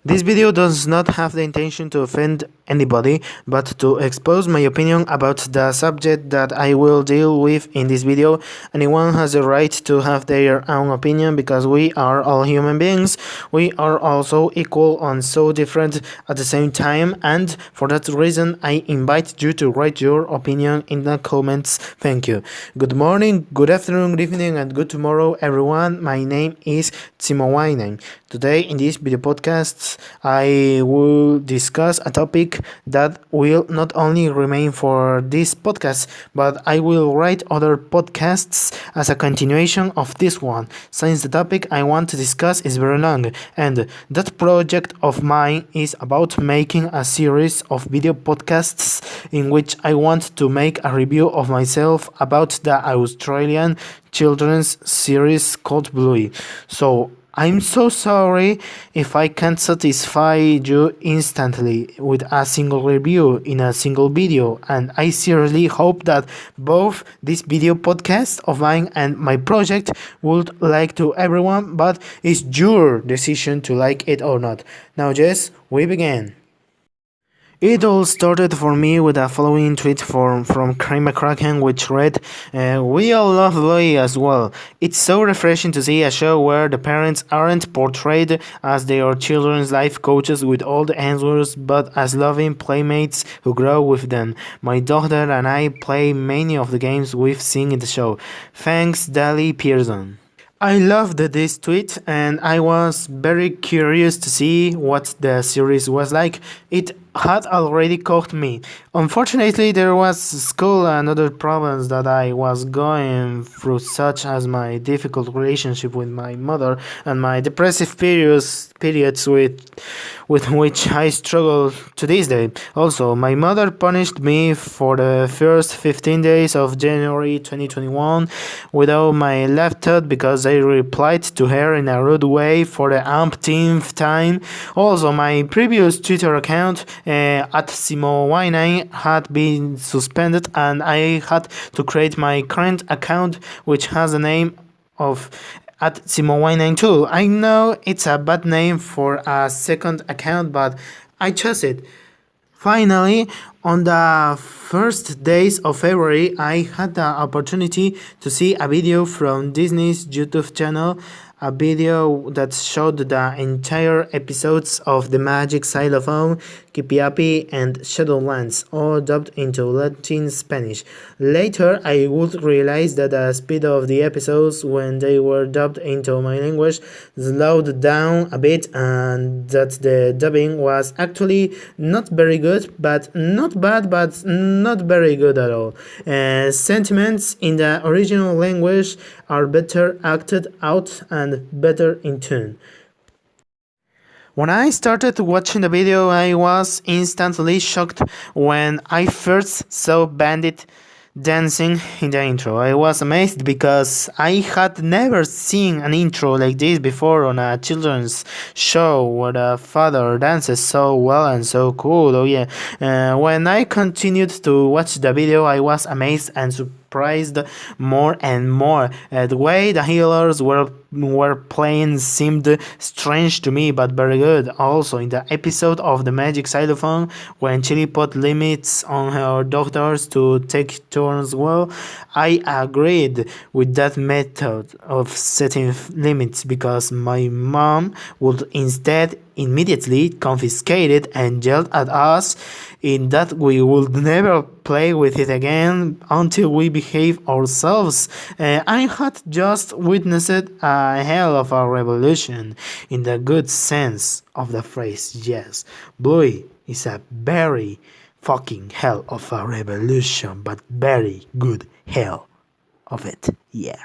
This video does not have the intention to offend anybody, but to expose my opinion about the subject that I will deal with in this video. Anyone has the right to have their own opinion because we are all human beings. We are also equal and so different at the same time, and for that reason I invite you to write your opinion in the comments. Thank you. Good morning, good afternoon, good evening, and good tomorrow, everyone. My name is Tzemo Weinein. Today in this video podcast I will discuss a topic that will not only remain for this podcast, but I will write other podcasts as a continuation of this one, since the topic I want to discuss is very long, and that project of mine is about making a series of video podcasts in which I want to make a review of myself about the Australian children's series called Bluey. So I'm so sorry if I can't satisfy you instantly with a single review in a single video, and I seriously hope that both this video podcast of mine and my project would like to everyone, but it's your decision to like it or not. Now, Jess, we begin. It all started for me with a following tweet from Kramer McCracken, which read, "We all love Bluey as well. It's so refreshing to see a show where the parents aren't portrayed as their children's life coaches with all the answers, but as loving playmates who grow with them. My daughter and I play many of the games we've seen in the show. Thanks, Dali Pearson." I loved this tweet and I was very curious to see what the series was like. It had already caught me. Unfortunately, there was school and other problems that I was going through, such as my difficult relationship with my mother and my depressive periods with which I struggle to this day. Also, my mother punished me for the first 15 days of January 2021 without my laptop because I replied to her in a rude way for the umpteenth time. Also, my previous Twitter account at Tzemo Weinein had been suspended and I had to create my current account, which has the name of at Tzemo Weinein too. I know it's a bad name for a second account, but I chose it. Finally, on the first days of February, I had the opportunity to see a video from Disney's YouTube channel, a video that showed the entire episodes of The Magic Xylophone, Kipi and Shadowlands, all dubbed into Latin Spanish. Later, I would realize that the speed of the episodes when they were dubbed into my language slowed down a bit, and that the dubbing was actually not very good, but not bad, but not very good at all. Sentiments in the original language are better acted out and better in tune. When I started watching the video, I was instantly shocked when I first saw Bandit dancing in the intro. I was amazed because I had never seen an intro like this before on a children's show where the father dances so well and so cool. Oh yeah. When I continued to watch the video, I was amazed and surprised more and more. The way the healers were playing seemed strange to me, but very good. Also, in the episode of The Magic Xylophone, when Chili put limits on her daughters to take turns well, I agreed with that method of setting limits because my mom would instead immediately confiscate it and yelled at us in that we would never play with it again until we behave ourselves. I had just witnessed a hell of a revolution in the good sense of the phrase. Yes, Bluey is a very fucking hell of a revolution, but very good hell of it. Yeah.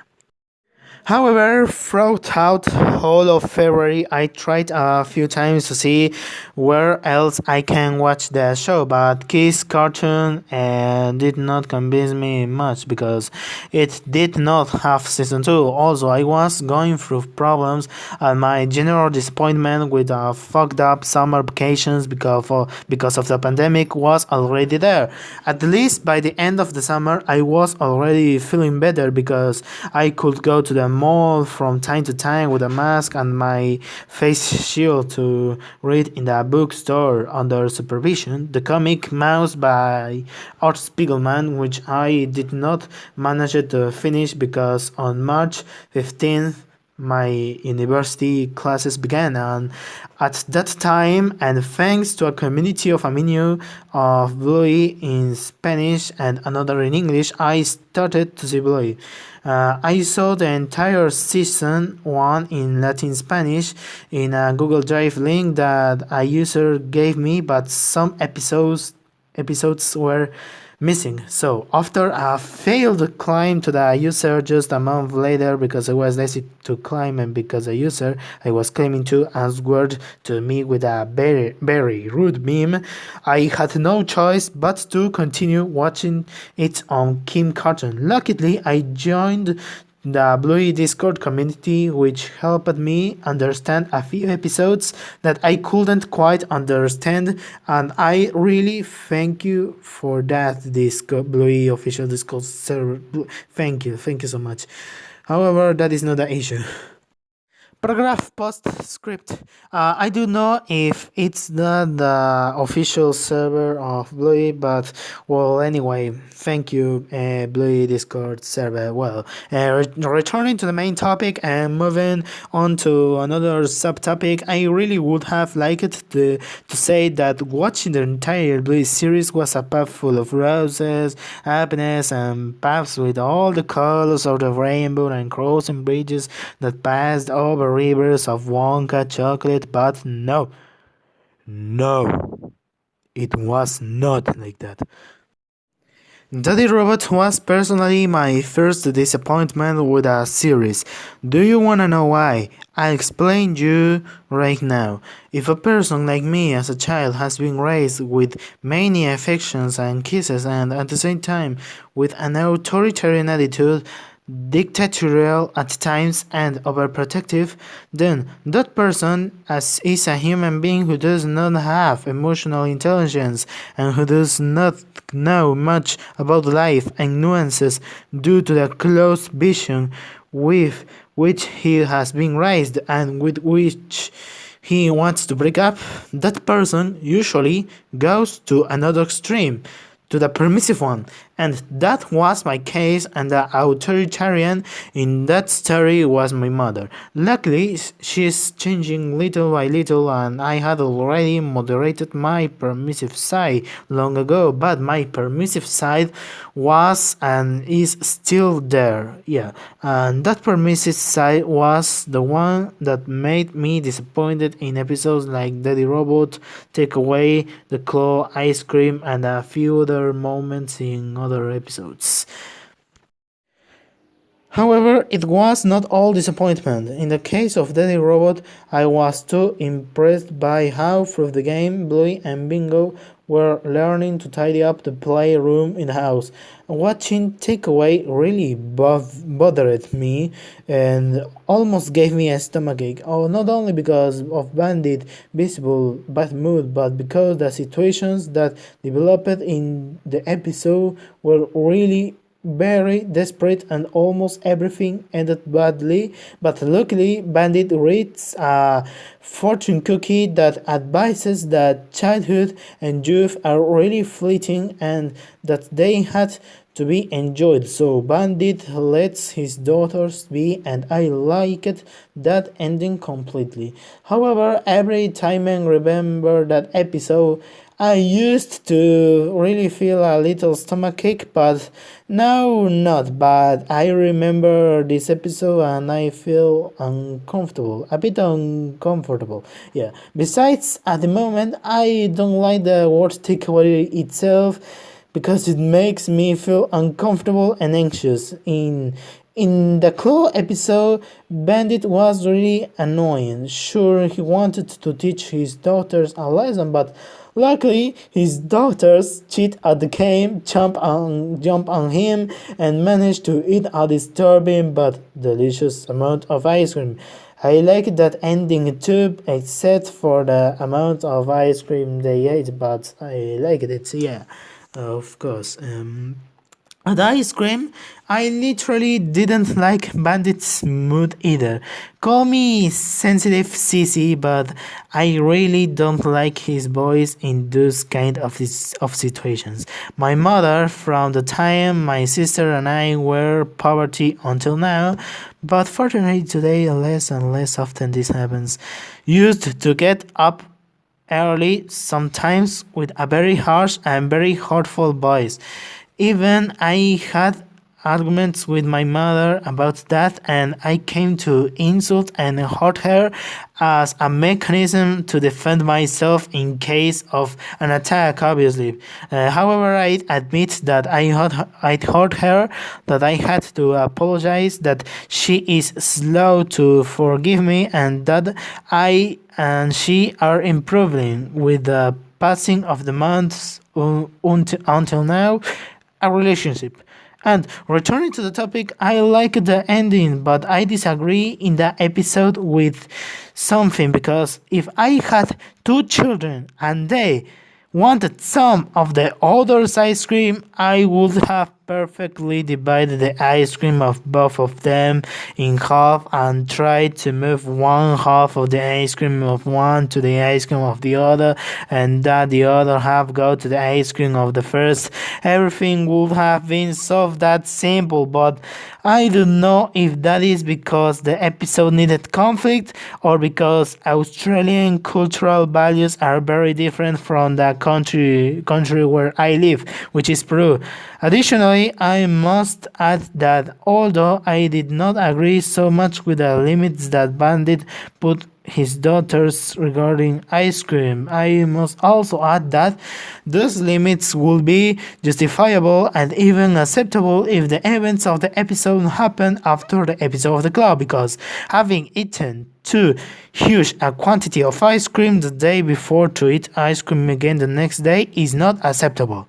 However, throughout whole of February, I tried a few times to see where else I can watch the show, but Kiss Cartoon did not convince me much because it did not have season 2. Also, I was going through problems and my general disappointment with the fucked up summer vacations because of the pandemic was already there. At least by the end of the summer, I was already feeling better because I could go to the mall from time to time with a mask and my face shield to read in the bookstore under supervision the comic Mouse by Art Spiegelman, which I did not manage to finish because on March 15th my university classes began, and at that time, and thanks to a community of Aminio of Bluey in Spanish and another in English, I started to see Bluey. I saw the entire season 1 in Latin Spanish in a Google Drive link that a user gave me, but some episodes were missing. So after a failed climb to the user just a month later because I was lazy to climb and because the user I was claiming to answered to me with a very rude meme, I had no choice but to continue watching it on Kim Carton. Luckily, I joined the Bluey Discord community, which helped me understand a few episodes that I couldn't quite understand, and I really thank you for that, Bluey official Discord server. Thank you so much. However, that is not the issue. Paragraph postscript. I do know if it's not the official server of Bluey, but well, anyway, thank you, Bluey Discord server. Well, returning to the main topic and moving on to another subtopic, I really would have liked to say that watching the entire Bluey series was a path full of roses, happiness, and paths with all the colors of the rainbow and crossing bridges that passed over rivers of Wonka chocolate, but no, it was not like that. Daddy Robot was personally my first disappointment with a series. Do you wanna know why? I'll explain you right now. If a person like me as a child has been raised with many affections and kisses and at the same time with an authoritarian attitude, dictatorial at times and overprotective, then that person is a human being who does not have emotional intelligence and who does not know much about life and nuances due to the closed vision with which he has been raised and with which he wants to break up. That person usually goes to another extreme, to the permissive one, and that was my case, and the authoritarian in that story was my mother. Luckily, she's changing little by little, and I had already moderated my permissive side long ago, but my permissive side was and is still there, yeah, and that permissive side was the one that made me disappointed in episodes like Daddy Robot, Take Away, The Claw, Ice Cream, and a few other moments in other episodes. However, it was not all disappointment. In the case of Daddy Robot, I was too impressed by how through the game Bluey and Bingo were learning to tidy up the playroom in the house. Watching Takeaway really bothered me and almost gave me a stomachache. Oh, not only because of Bandit's visible bad mood, but because the situations that developed in the episode were really very desperate and almost everything ended badly, but luckily Bandit reads a fortune cookie that advises that childhood and youth are really fleeting and that they had to be enjoyed. So Bandit lets his daughters be, and I liked that ending completely. However, every time I remember that episode, I used to really feel a little stomachache, but now not. But I remember this episode and I feel uncomfortable, a bit uncomfortable. Yeah. Besides, at the moment, I don't like the word takeaway itself because it makes me feel uncomfortable and anxious. In the Claw episode, Bandit was really annoying. Sure, he wanted to teach his daughters a lesson, but luckily his daughters cheat at the game, jump on him, and manage to eat a disturbing but delicious amount of ice cream. I like that ending too, except for the amount of ice cream they ate, but I liked it, yeah, of course. At ice cream, I literally didn't like Bandit's mood either. Call me sensitive CC, but I really don't like his voice in those kind of situations. My mother, from the time my sister and I were poverty until now, but fortunately today less and less often this happens, used to get up early, sometimes with a very harsh and very hurtful voice. Even I had arguments with my mother about that, and I came to insult and hurt her as a mechanism to defend myself in case of an attack, obviously. However, I admit that I hurt her, that I had to apologize, that she is slow to forgive me, and that I and she are improving with the passing of the months until now a relationship. And returning to the topic, I like the ending, but I disagree in the episode with something because if I had two children and they wanted some of the other's ice cream, I would have perfectly divided the ice cream of both of them in half and tried to move one half of the ice cream of one to the ice cream of the other, and that the other half go to the ice cream of the first. Everything would have been solved that simple, but I don't know if that is because the episode needed conflict or because Australian cultural values are very different from the country where I live, which is Peru. Additionally, I must add that although I did not agree so much with the limits that Bandit put his daughters regarding ice cream, I must also add that those limits would be justifiable and even acceptable if the events of the episode happen after the episode of the club, because having eaten too huge a quantity of ice cream the day before to eat ice cream again the next day is not acceptable.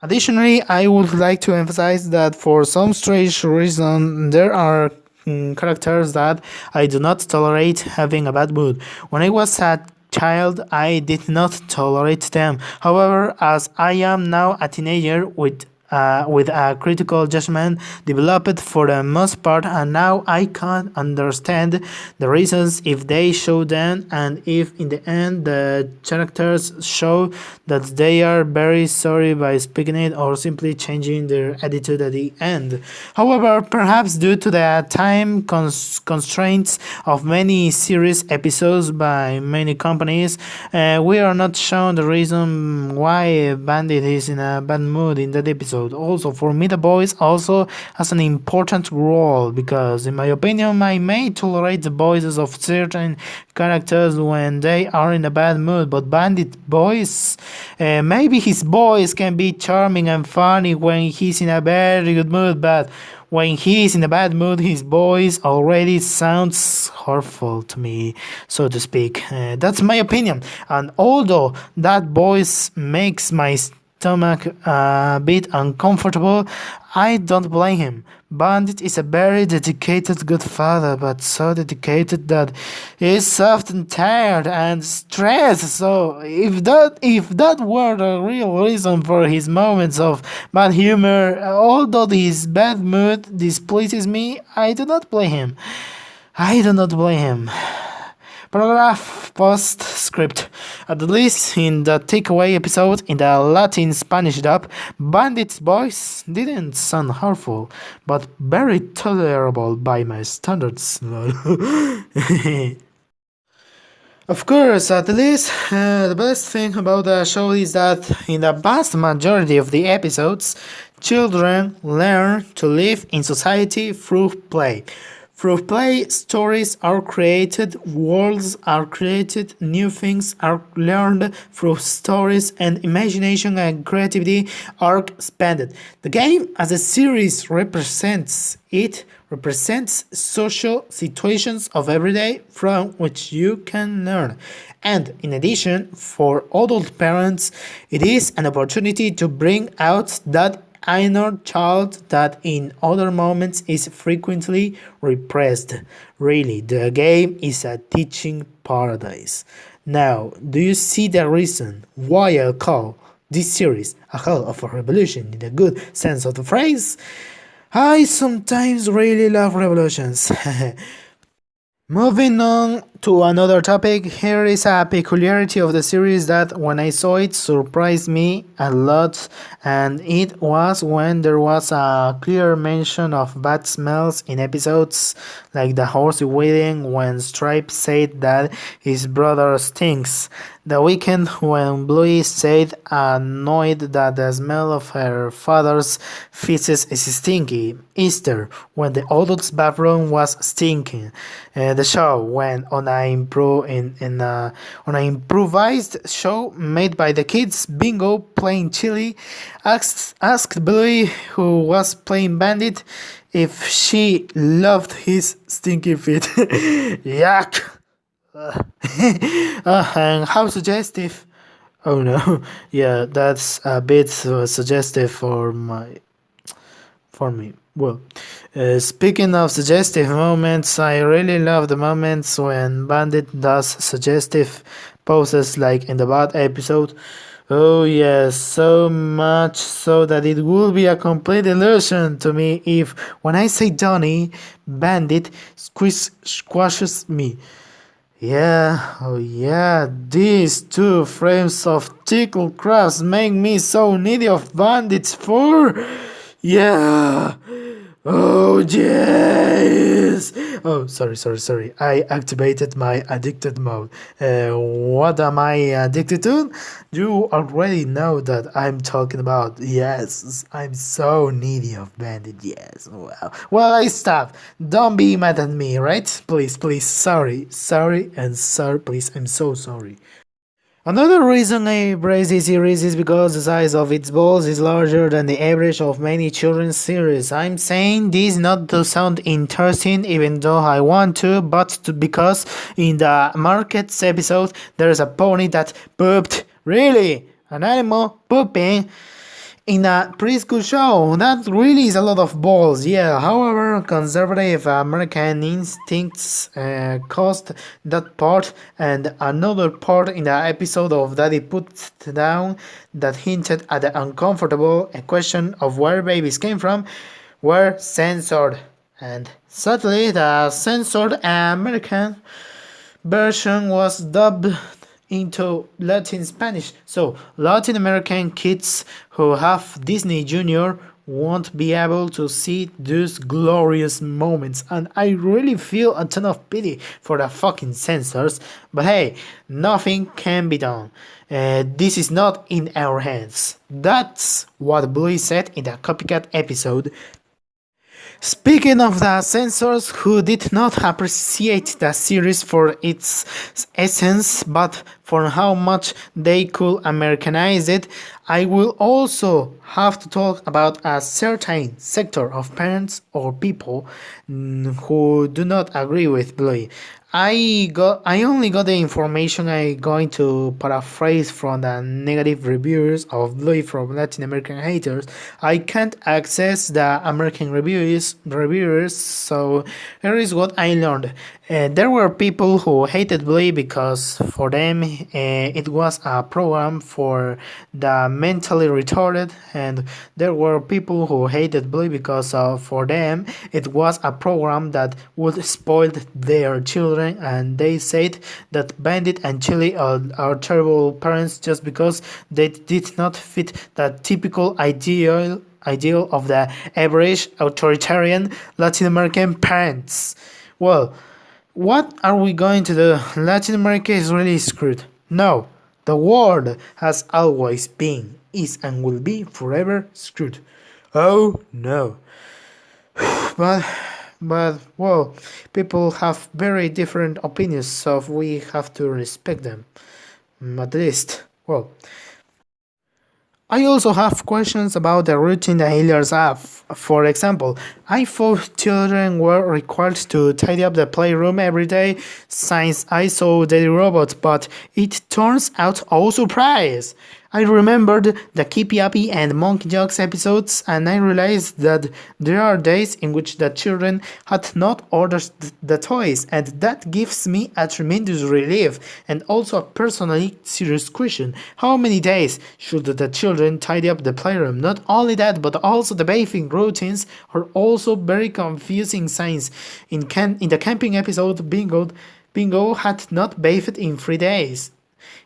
Additionally, I would like to emphasize that for some strange reason, there are characters that I do not tolerate having a bad mood. When I was a child, I did not tolerate them. However, as I am now a teenager with a critical judgment developed for the most part, and now I can understand the reasons if they show them, and if in the end the characters show that they are very sorry by speaking it or simply changing their attitude at the end. However, perhaps due to the time constraints of many series episodes by many companies, we are not shown the reason why Bandit is in a bad mood in that episode. Also, for me, the voice also has an important role because, in my opinion, I may tolerate the voices of certain characters when they are in a bad mood, but Bandit voice, maybe his voice can be charming and funny when he's in a very good mood, but when he is in a bad mood, his voice already sounds hurtful to me, so to speak. That's my opinion. And although that voice makes my stomach a bit uncomfortable, I don't blame him. Bandit is a very dedicated good father, but so dedicated that he's often tired and stressed. So if that were the real reason for his moments of bad humor, although his bad mood displeases me, I do not blame him. I do not blame him. Paragraph postscript. At least in the takeaway episode in the Latin Spanish dub, Bandit's voice didn't sound harmful, but very tolerable by my standards. Of course, at least the best thing about the show is that in the vast majority of the episodes, children learn to live in society through play. Through play, stories are created, worlds are created, new things are learned through stories, and imagination and creativity are expanded. The game as a series represents social situations of everyday from which you can learn. And in addition, for adult parents, it is an opportunity to bring out that inner child that in other moments is frequently repressed. Really, the game is a teaching paradise. Now, do you see the reason why I call this series a hell of a revolution in the good sense of the phrase. I sometimes really love revolutions. Moving on to another topic, here is a peculiarity of the series that when I saw it surprised me a lot, and it was when there was a clear mention of bad smells in episodes, like the horse wedding when Stripe said that his brother stinks, the weekend when Bluey said annoyed that the smell of her father's feces is stinky, Easter when the adults' bathroom was stinking, the show went on an improvised show made by the kids bingo playing chili, asked Bluey, who was playing bandit, if she loved his stinky feet. Yuck. And how suggestive. Oh no. Yeah, that's a bit suggestive for me. Well, speaking of suggestive moments, I really love the moments when Bandit does suggestive poses like in the Bad episode. Oh yes, so much so that it will be a complete illusion to me if, when I say Donnie, Bandit squashes me. Yeah, oh yeah, these 2 frames of tickle crafts make me so needy of bandits for. Yeah. Oh yes. Oh, sorry. I activated my addicted mode. What am I addicted to? You already know that I'm talking about. Yes, I'm so needy of bandit. Yes. Well, I stopped. Don't be mad at me, right? Please. Sorry, and sorry. Please, I'm so sorry. Another reason I praise this series is because the size of its balls is larger than the average of many children's series. I'm saying this not to sound interesting, even though I want to, but because in the markets episode there's a pony that pooped. Really? An animal pooping? In a preschool show, that really is a lot of balls, yeah. However, conservative American instincts caused that part, and another part in the episode of Daddy Put Down that hinted at the uncomfortable question of where babies came from were censored. And sadly, the censored American version was dubbed into Latin Spanish. So Latin American kids who have Disney Junior won't be able to see those glorious moments, and I really feel a ton of pity for the fucking censors. But hey, nothing can be done. This is not in our hands. That's what Bluey said in the copycat episode. Speaking of the censors who did not appreciate the series for its essence but for how much they could Americanize it, I will also have to talk about a certain sector of parents or people who do not agree with Bluey. I only got the information I'm going to paraphrase from the negative reviews of Bluey from Latin American haters. I can't access the American reviewers, so here is what I learned. There were people who hated Bluey because for them it was a program for the mentally retarded, and there were people who hated Bluey because for them it was a program that would spoil their children, and they said that Bandit and Chili are terrible parents just because they did not fit the typical ideal of the average authoritarian Latin American parents. Well, what are we going to do? Latin America is really screwed. No, the world has always been, is, and will be forever screwed. Oh no. But well, people have very different opinions, so we have to respect them. At least, well. I also have questions about the routine the healers have. For example, I thought children were required to tidy up the playroom every day since I saw Daily Robot, but it turns out, oh surprise! I remembered the Keepy Uppy and Monkey Jocks episodes, and I realized that there are days in which the children had not ordered the toys, and that gives me a tremendous relief and also a personally serious question. How many days should the children tidy up the playroom? Not only that, but also the bathing routines are also very confusing signs. In the camping episode, Bingo had not bathed in 3 days.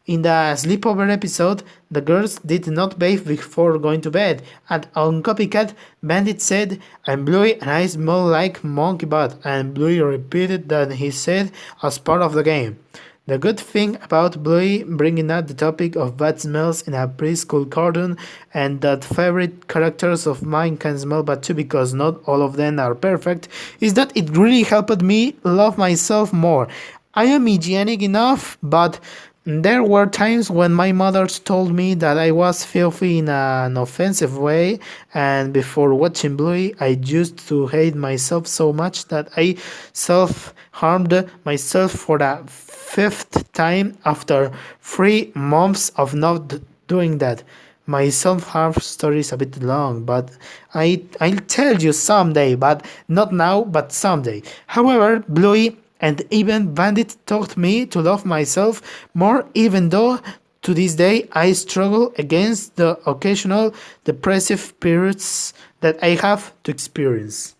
In the sleepover episode, the girls did not bathe before going to bed, and on Copycat, Bandit said, "I'm Bluey and I smell like monkey butt," and Bluey repeated that he said as part of the game. The good thing about Bluey bringing up the topic of bad smells in a preschool cartoon and that favorite characters of mine can smell bad too because not all of them are perfect is that it really helped me love myself more. I am hygienic enough, but there were times when my mother told me that I was filthy in an offensive way, and before watching Bluey, I used to hate myself so much that I self harmed myself for the fifth time after 3 months of not doing that. My self-harm story is a bit long, but I'll tell you someday, but not now, but someday. However, Bluey and even Bandit taught me to love myself more, even though to this day I struggle against the occasional depressive periods that I have to experience.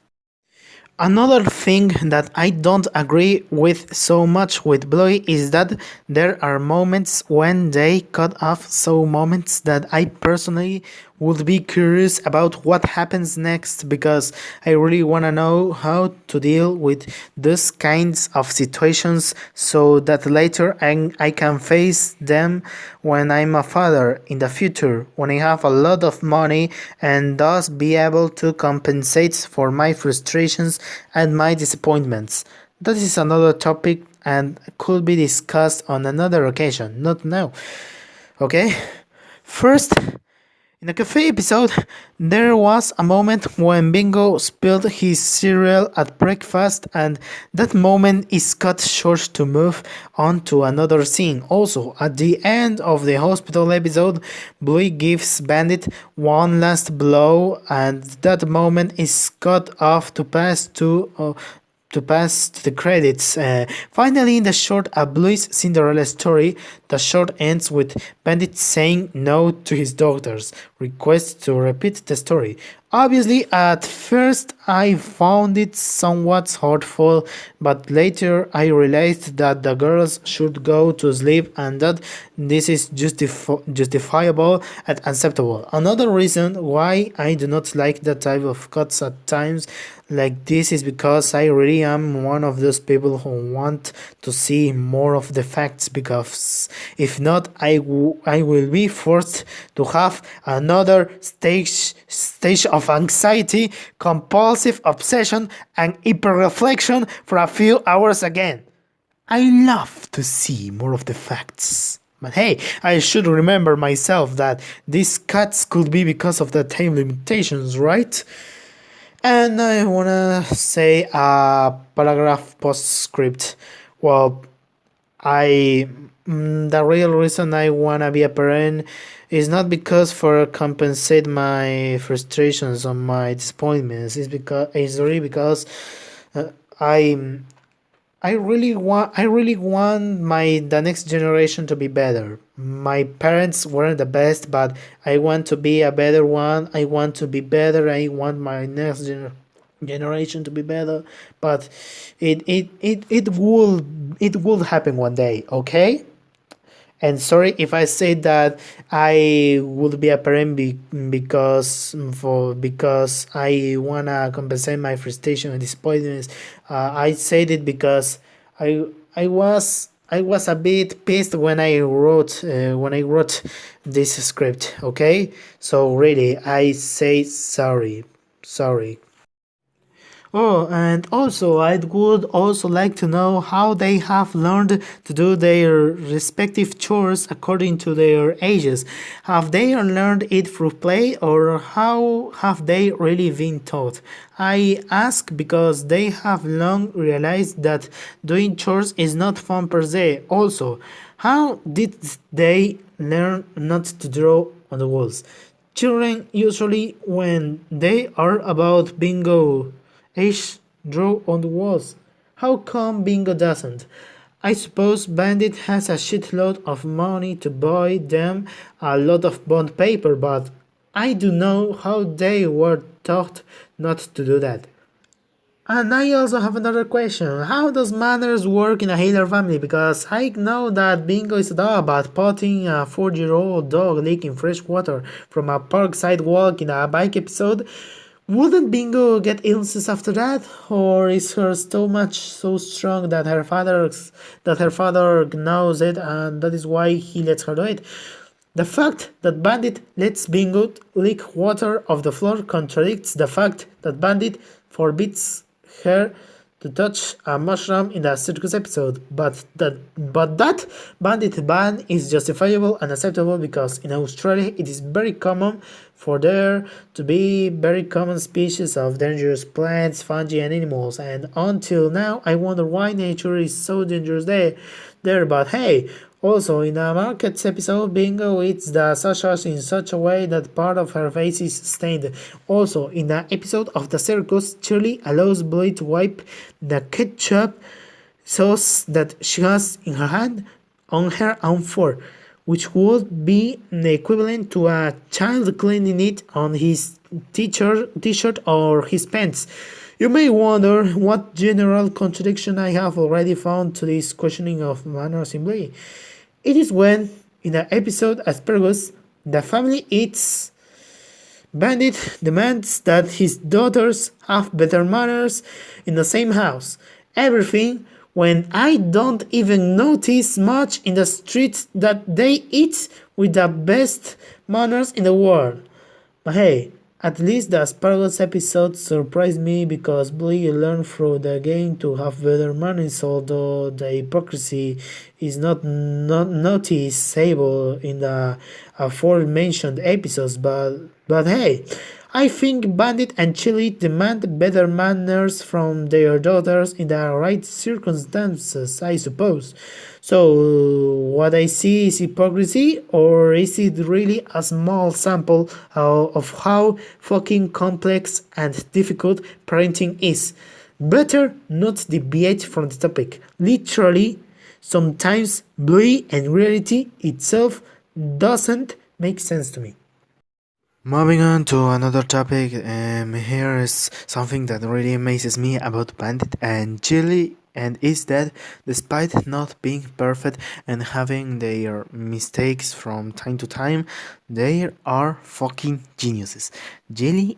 Another thing that I don't agree with so much with Bluey is that there are moments when they cut off some moments that I personally would be curious about what happens next because I really want to know how to deal with those kinds of situations so that later I can face them when I'm a father in the future, when I have a lot of money and thus be able to compensate for my frustrations and my disappointments. That is another topic and could be discussed on another occasion, not now. Okay? First, in the cafe episode, there was a moment when Bingo spilled his cereal at breakfast, and that moment is cut short to move on to another scene. Also, at the end of the hospital episode, Bluey gives Bandit one last blow, and that moment is cut off to pass to the credits. Finally, in the short A Bluey's Cinderella story, the short ends with Bandit saying no to his daughter's request to repeat the story. Obviously, at first I found it somewhat hurtful, but later I realized that the girls should go to sleep and that this is justifiable and acceptable. Another reason why I do not like that type of cuts at times like this is because I really am one of those people who want to see more of the facts because if not I will be forced to have another stage of anxiety, compulsive obsession and hyper-reflection for a few hours again. I love to see more of the facts. But hey, I should remember myself that these cuts could be because of the time limitations, right? And I wanna say a paragraph postscript. Well, the real reason I wanna be a parent is not because for compensate my frustrations or my disappointments. It's really because uh, I I really want the next generation to be better. My parents weren't the best, but I want to be a better one. I want to be better. I want my next generation to be better. But it will happen one day, okay? And sorry if I say that I would be a parent because I wanna compensate my frustration and disappointments. I said it because I I was a bit pissed when I wrote this script. Okay, so really I say sorry. Oh, and also, I would also like to know how they have learned to do their respective chores according to their ages. Have they learned it through play, or how have they really been taught? I ask because they have long realized that doing chores is not fun per se. Also, How did they learn not to draw on the walls? Children usually, when they are about bingo age, draw on the walls. How come bingo doesn't? I suppose Bandit has a shitload of money to buy them a lot of bond paper, but I do know how they were taught not to do that. And I also have another question. How does manners work in a Hitler family? Because I know that bingo is all about potting a 4-year-old dog leaking fresh water from a park sidewalk in a bike episode. Wouldn't Bingo get illnesses after that? Or is her stomach so strong that her father knows it and that is why he lets her do it? The fact that Bandit lets Bingo lick water off the floor contradicts the fact that Bandit forbids her to touch a mushroom in the circus episode, but that bandit ban is justifiable and acceptable because in Australia it is very common for there to be very common species of dangerous plants, fungi and animals, and until now I wonder why nature is so dangerous there. But hey, also, in a markets episode, Bingo eats the sausages in such a way that part of her face is stained. Also, in the episode of the circus, Shirley allows Bluey to wipe the ketchup sauce that she has in her hand on her own floor, which would be the equivalent to a child cleaning it on his t-shirt or his pants. You may wonder what general contradiction I have already found to this questioning of manners in Bluey. It is when, in the episode Asparagus, the family eats. Bandit demands that his daughters have better manners in the same house. Everything when I don't even notice much in the street that they eat with the best manners in the world. But hey, at least the Asparagus episode surprised me because Bluey learned through the game to have better manners, although the hypocrisy is not noticeable in the aforementioned episodes. But hey, I think Bandit and Chili demand better manners from their daughters in the right circumstances, I suppose. So, what I see is hypocrisy, or is it really a small sample of how fucking complex and difficult parenting is? Better not deviate from the topic. Literally, sometimes Bluey and reality itself doesn't make sense to me. Moving on to another topic, here is something that really amazes me about Bandit and Chili, and is that despite not being perfect and having their mistakes from time to time, they are fucking geniuses. Chili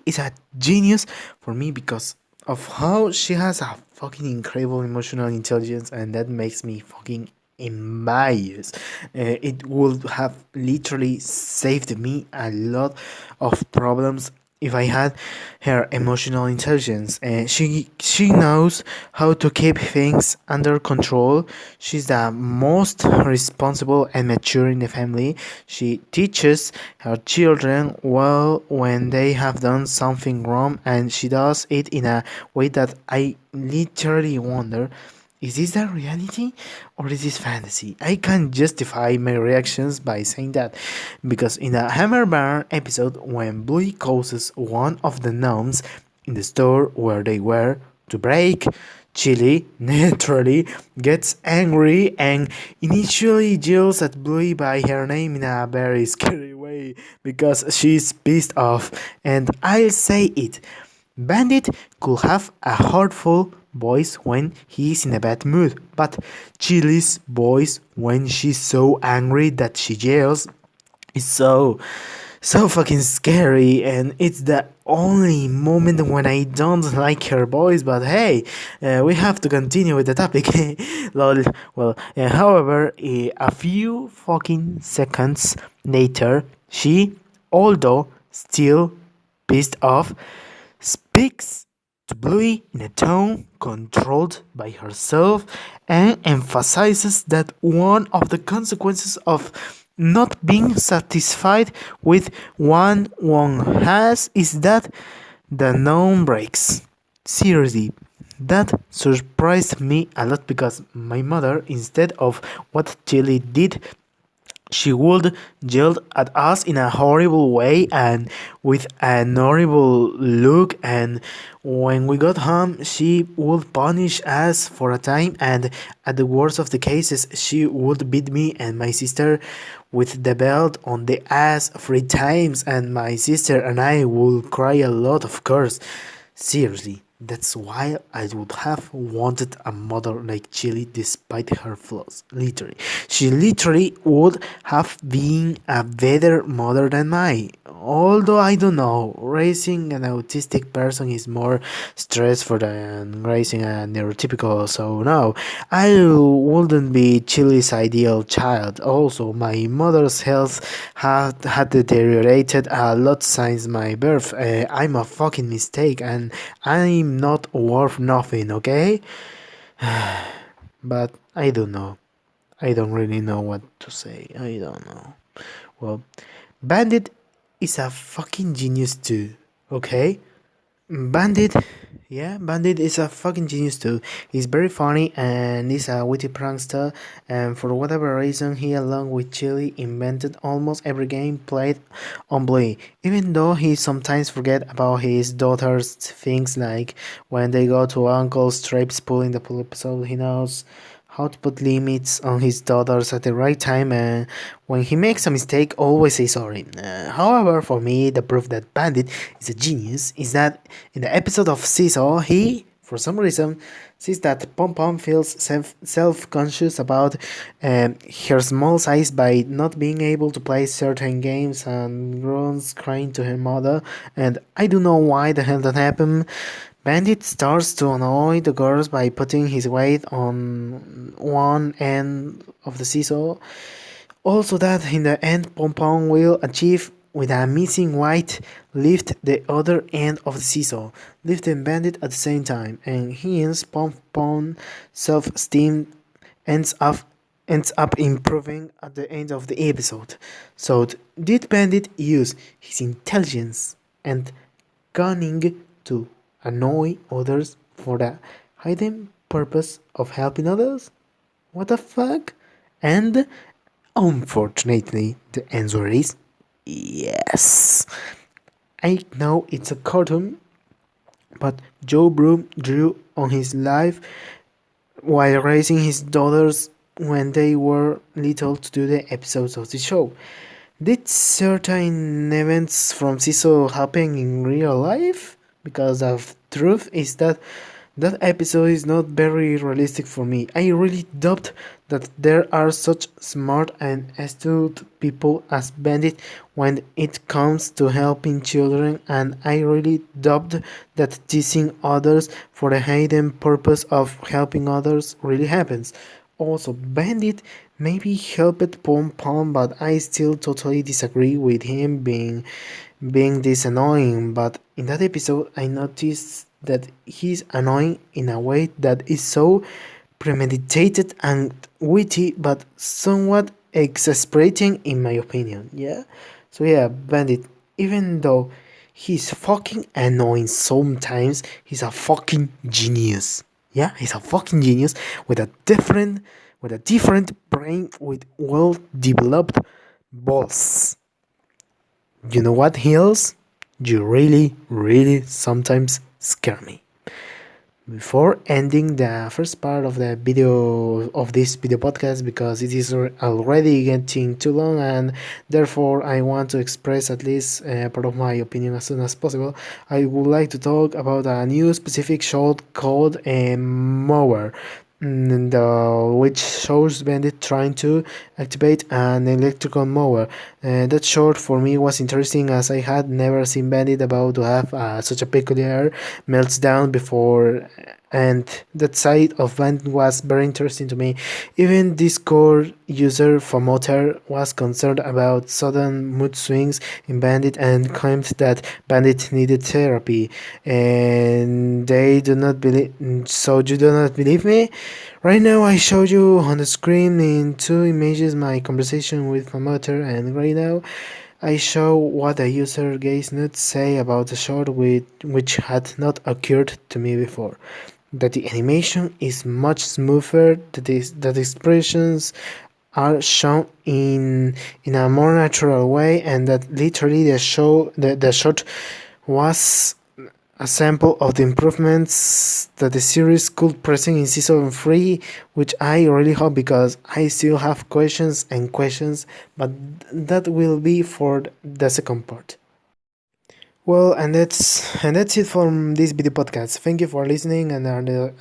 is a genius for me because of how she has a fucking incredible emotional intelligence, and that makes me fucking embarrassed. It would have literally saved me a lot of problems if I had her emotional intelligence. She knows how to keep things under control. She's the most responsible and mature in the family. She teaches her children well when they have done something wrong, and she does it in a way that I literally wonder, is this the reality or is this fantasy? I can justify my reactions by saying that because in the Hammer Barn episode, when Bluey causes one of the gnomes in the store where they were to break, Chili naturally gets angry and initially yells at Bluey by her name in a very scary way because she's pissed off. And I'll say it, Bandit could have a hurtful voice when he's in a bad mood, but Chili's voice when she's so angry that she yells is so fucking scary, and it's the only moment when I don't like her voice. But hey, we have to continue with the topic. Lol. Well, however, a few fucking seconds later, she, although still pissed off, speaks to Bluey in a tone controlled by herself and emphasizes that one of the consequences of not being satisfied with what one has is that the gnome breaks. Seriously, That surprised me a lot because my mother, instead of what Chili did, she would yell at us in a horrible way and with an horrible look, and when we got home, she would punish us for a time, and at the worst of the cases, she would beat me and my sister with the belt on the ass 3 times, and my sister and I would cry a lot, of course. Seriously, that's why I would have wanted a mother like Chili despite her flaws. Literally. She literally would have been a better mother than mine. Although I don't know, raising an autistic person is more stressful than raising a neurotypical, so no, I wouldn't be Chili's ideal child. Also, my mother's health had deteriorated a lot since my birth. I'm a fucking mistake and I'm not worth nothing, okay? But I don't know. I don't really know what to say. I don't know. Well, Bandit is a fucking genius too, okay? Bandit, yeah, Bandit is a fucking genius too. He's very funny and he's a witty prankster. And for whatever reason, he, along with Chili, invented almost every game played on Bluey. Even though he sometimes forget about his daughter's things, like when they go to Uncle's Trape's pool in the pool episode, he knows how to put limits on his daughters at the right time, and when he makes a mistake always say sorry. However, for me, the proof that Bandit is a genius is that in the episode of Seesaw, he, for some reason, sees that Pom Pom feels self-conscious about her small size by not being able to play certain games, and groans crying to her mother, and I don't know why the hell that happened. Bandit starts to annoy the girls by putting his weight on one end of the seesaw. Also, that in the end, Pom Pom will achieve with a missing white lift the other end of the seesaw, lifting Bandit at the same time, and hence Pom Pom's self-esteem ends up ends up improving at the end of the episode. So, did Bandit use his intelligence and cunning to annoy others for the hidden purpose of helping others? What the fuck? And unfortunately, the answer is yes. I know it's a cartoon, but Joe Broom drew on his life while raising his daughters when they were little to do the episodes of the show. Did certain events from Siso happen in real life? Because the truth is that that episode is not very realistic for me. I really doubt that there are such smart and astute people as Bandit when it comes to helping children, and I really doubt that teasing others for the hidden purpose of helping others really happens. Also, Bandit maybe helped Pom Pom, but I still totally disagree with him being this annoying. But in that episode, I noticed that he's annoying in a way that is so premeditated and witty, but somewhat exasperating in my opinion. Yeah. So yeah, Bandit. Even though he's fucking annoying sometimes, he's a fucking genius. Yeah, he's a fucking genius with a different brain with well developed balls. You know what, Hills? You really, really sometimes scare me. Before ending the first part of the video of this video podcast, because it is already getting too long and therefore I want to express at least part of my opinion as soon as possible, I would like to talk about a new specific shot called a mower, which shows Bandit trying to activate an electrical mower. That short for me was interesting as I had never seen Bandit about to have such a peculiar meltdown before, and that side of Bandit was very interesting to me. Even Discord user Famoter was concerned about sudden mood swings in Bandit and claimed that Bandit needed therapy. And they do not believe. So you do not believe me? Right now, I showed you on the screen in two images my conversation with Famoter, and right now I show what the user Gaze Nuts say about the short which had not occurred to me before. that the animation is much smoother, that the expressions are shown in a more natural way, and that literally the shot was a sample of the improvements that the series could present in season 3, which I really hope, because I still have questions and questions, but that will be for the second part. Well, and that's it from this video podcast. Thank you for listening and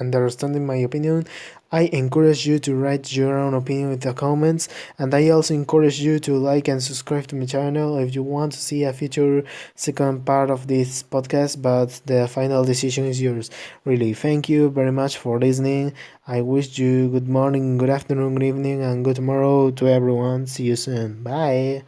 understanding my opinion. I encourage you to write your own opinion in the comments, and I also encourage you to like and subscribe to my channel if you want to see a future second part of this podcast. But the final decision is yours. Really, thank you very much for listening. I wish you good morning, good afternoon, good evening, and good tomorrow to everyone. See you soon. Bye.